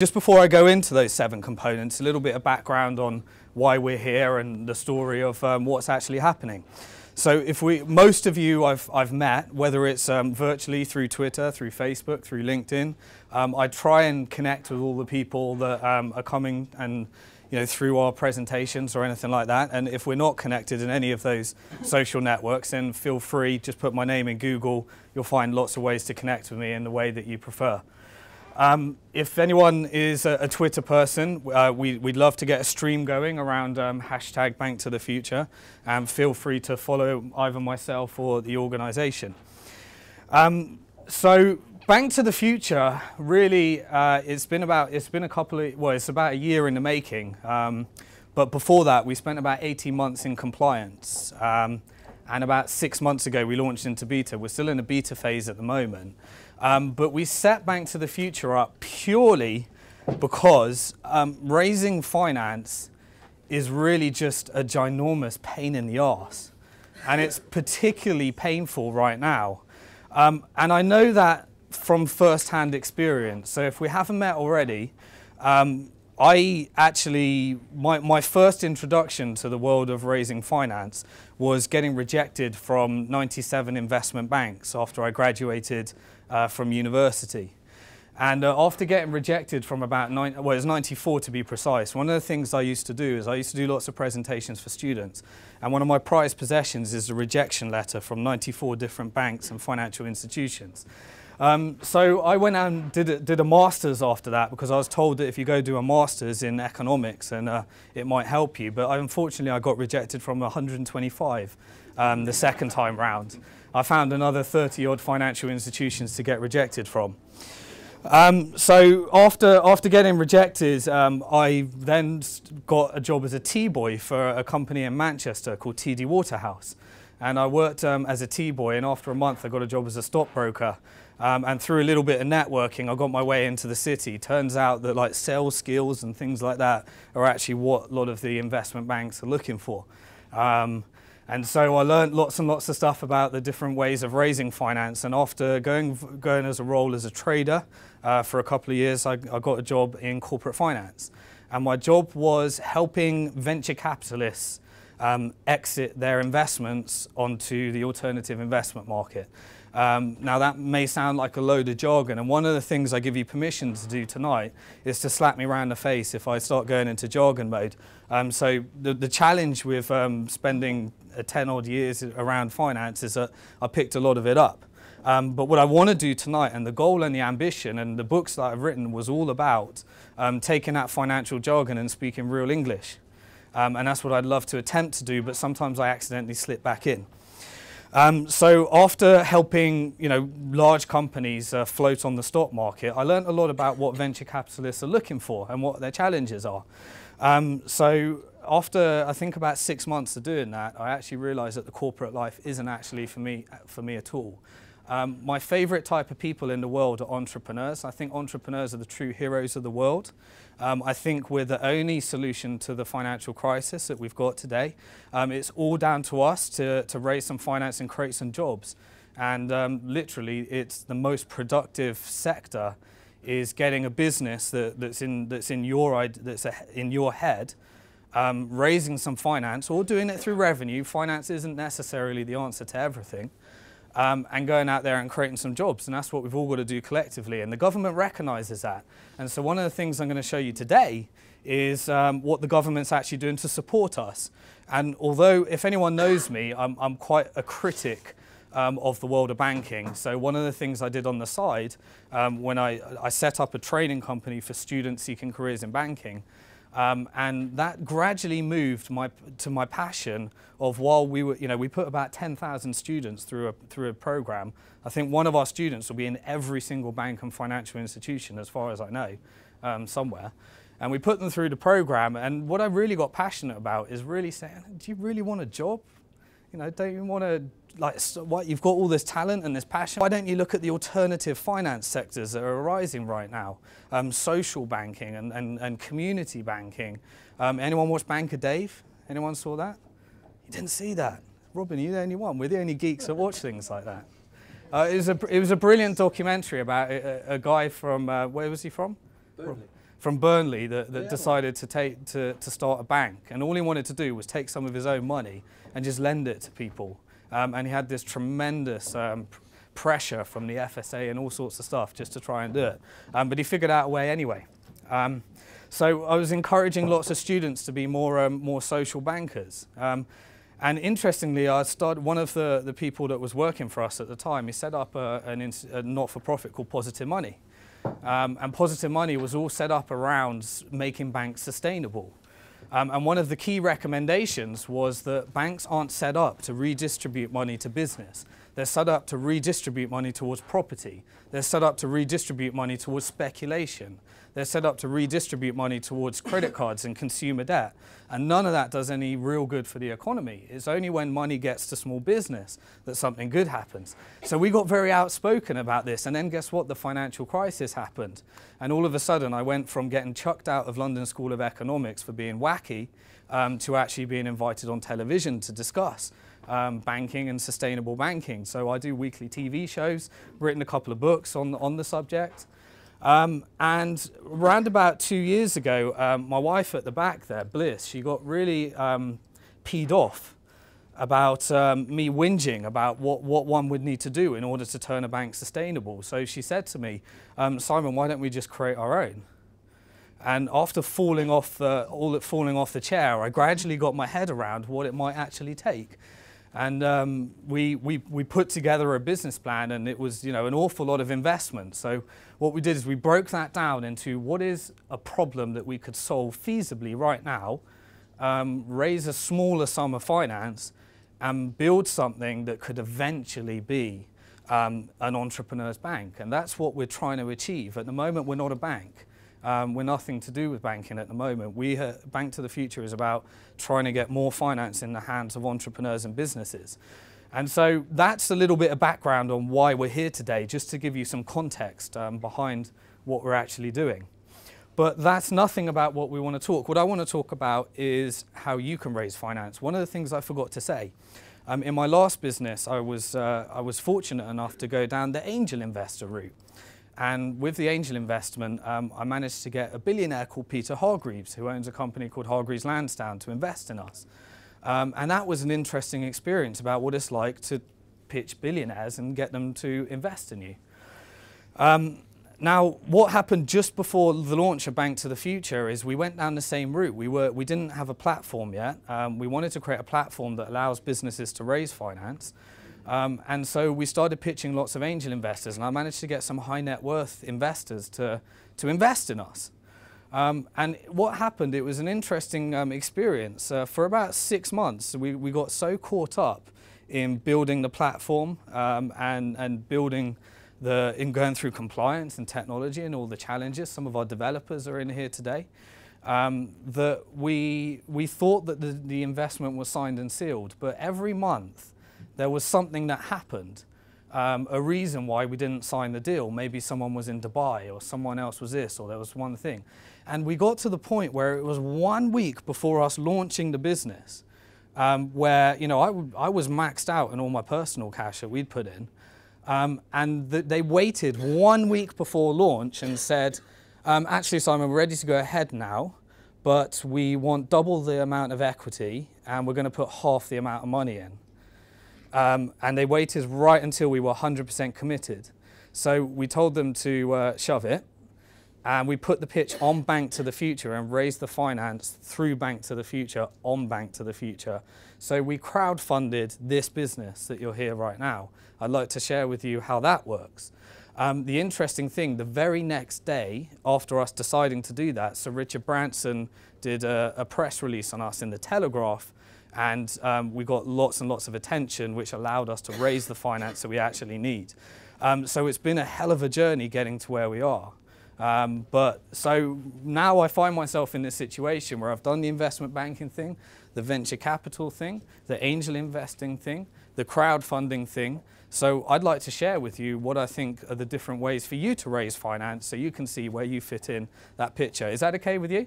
Just before I go into those 7 components, a little bit of background on why we're here and the story of what's actually happening. So most of you I've met, whether it's virtually through Twitter, through Facebook, through LinkedIn. I try and connect with all the people that are coming and through our presentations or anything like that. And if we're not connected in any of those social networks, then feel free, just put my name in Google. You'll find lots of ways to connect with me in the way that you prefer. If anyone is a Twitter person, we'd love to get a stream going around hashtag Bank to the Future, and feel free to follow either myself or the organisation. So Bank to the Future, really, it's about a year in the making. But before that, we spent about 18 months in compliance, and about 6 months ago we launched into beta. We're still in a beta phase at the moment. But we set Bank to the Future up purely because raising finance is really just a ginormous pain in the arse. And it's particularly painful right now. And I know that from first-hand experience. So if we haven't met already, my first introduction to the world of raising finance was getting rejected from 97 investment banks after I graduated from university. And after getting rejected from about it was 94 to be precise, one of the things I used to do is I used to do lots of presentations for students. And one of my prized possessions is a rejection letter from 94 different banks and financial institutions. So I went out and did a master's after that, because I was told that if you go do a master's in economics, and it might help you. But unfortunately, I got rejected from 125 the second time round. I found another 30-odd financial institutions to get rejected from. So after getting rejected, I then got a job as a tea boy for a company in Manchester called TD Waterhouse. And I worked as a tea boy, and after a month I got a job as a stockbroker. And through a little bit of networking, I got my way into the city. Turns out that like sales skills and things like that are actually what a lot of the investment banks are looking for. And so I learned lots and lots of stuff about the different ways of raising finance. And after going as a role as a trader for a couple of years, I got a job in corporate finance. And my job was helping venture capitalists exit their investments onto the alternative investment market. Now that may sound like a load of jargon, and one of the things I give you permission to do tonight is to slap me around the face if I start going into jargon mode. So the challenge with spending 10 odd years around finance is that I picked a lot of it up. But what I want to do tonight, and the goal and the ambition and the books that I've written, was all about taking that financial jargon and speaking real English. And that's what I'd love to attempt to do, but sometimes I accidentally slip back in. So after helping large companies float on the stock market, I learned a lot about what venture capitalists are looking for and what their challenges are. So after I think about 6 months of doing that, I actually realized that the corporate life isn't actually for me at all. My favorite type of people in the world are entrepreneurs. I think entrepreneurs are the true heroes of the world. I think we're the only solution to the financial crisis that we've got today. It's all down to us to raise some finance and create some jobs. And literally, it's the most productive sector is getting a business that's in your head, raising some finance or doing it through revenue. Finance isn't necessarily the answer to everything. And going out there and creating some jobs. And that's what we've all got to do collectively. And the government recognises that. And so one of the things I'm going to show you today is what the government's actually doing to support us. And although, if anyone knows me, I'm quite a critic of the world of banking. So one of the things I did on the side, when I set up a training company for students seeking careers in banking, and that gradually moved to my passion of, while we were, we put about 10,000 students through a program. I think one of our students will be in every single bank and financial institution, as far as I know, somewhere. And we put them through the program. And what I really got passionate about is really saying, do you really want a job? Don't you want to, you've got all this talent and this passion. Why don't you look at the alternative finance sectors that are arising right now? Social banking and community banking. Anyone watch Banker Dave? Anyone saw that? You didn't see that. Robin, you're the only one. We're the only geeks that watch things like that. It was a brilliant documentary about a guy from, where was he from? from Burnley that decided to start a bank, and all he wanted to do was take some of his own money and just lend it to people. And he had this tremendous pressure from the FSA and all sorts of stuff just to try and do it. But he figured out a way anyway. So I was encouraging lots of students to be more social bankers. And interestingly, one of the people that was working for us at the time, he set up a not-for-profit called Positive Money. And Positive Money was all set up around making banks sustainable. And one of the key recommendations was that banks aren't set up to redistribute money to business. They're set up to redistribute money towards property. They're set up to redistribute money towards speculation. They're set up to redistribute money towards credit cards and consumer debt. And none of that does any real good for the economy. It's only when money gets to small business that something good happens. So we got very outspoken about this. And then guess what? The financial crisis happened. And all of a sudden, I went from getting chucked out of London School of Economics for being wacky to actually being invited on television to discuss banking and sustainable banking. So I do weekly TV shows, written a couple of books on the subject. And around about 2 years ago, my wife at the back there, Bliss, she got really peed off about me whinging about what one would need to do in order to turn a bank sustainable. So she said to me, Simon, why don't we just create our own? And after falling off the chair, I gradually got my head around what it might actually take. And we put together a business plan, and it was, an awful lot of investment. So what we did is we broke that down into what is a problem that we could solve feasibly right now, raise a smaller sum of finance, and build something that could eventually be an entrepreneur's bank. And that's what we're trying to achieve. At the moment, we're not a bank. We're nothing to do with banking at the moment. Bank to the Future is about trying to get more finance in the hands of entrepreneurs and businesses. And so that's a little bit of background on why we're here today, just to give you some context behind what we're actually doing. But that's nothing about what we want to talk. What I want to talk about is how you can raise finance. One of the things I forgot to say, in my last business, I was fortunate enough to go down the angel investor route. And with the angel investment, I managed to get a billionaire called Peter Hargreaves, who owns a company called Hargreaves Lansdowne, to invest in us. And that was an interesting experience about what it's like to pitch billionaires and get them to invest in you. Now, what happened just before the launch of Bank to the Future is we went down the same route. We didn't have a platform yet. We wanted to create a platform that allows businesses to raise finance. And so we started pitching lots of angel investors, and I managed to get some high net worth investors to invest in us. And what happened, it was an interesting experience. For about 6 months, we got so caught up in building the platform and building in going through compliance and technology and all the challenges. Some of our developers are in here today. That we thought that the investment was signed and sealed, but every month there was something that happened, a reason why we didn't sign the deal. Maybe someone was in Dubai, or someone else was this, or there was one thing. And we got to the point where it was 1 week before us launching the business, where I was maxed out in all my personal cash that we'd put in. And they waited 1 week before launch and said, actually, Simon, we're ready to go ahead now, but we want double the amount of equity, and we're going to put half the amount of money in. And they waited right until we were 100% committed. So we told them to shove it, and we put the pitch on Bank to the Future and raised the finance through Bank to the Future on Bank to the Future. So we crowdfunded this business that you're here right now. I'd like to share with you how that works. The interesting thing, the very next day after us deciding to do that, Sir Richard Branson did a press release on us in the Telegraph, and we got lots and lots of attention, which allowed us to raise the finance that we actually need. So it's been a hell of a journey getting to where we are. But so now I find myself in this situation where I've done the investment banking thing, the venture capital thing, the angel investing thing, the crowdfunding thing. So I'd like to share with you what I think are the different ways for you to raise finance so you can see where you fit in that picture. Is that okay with you?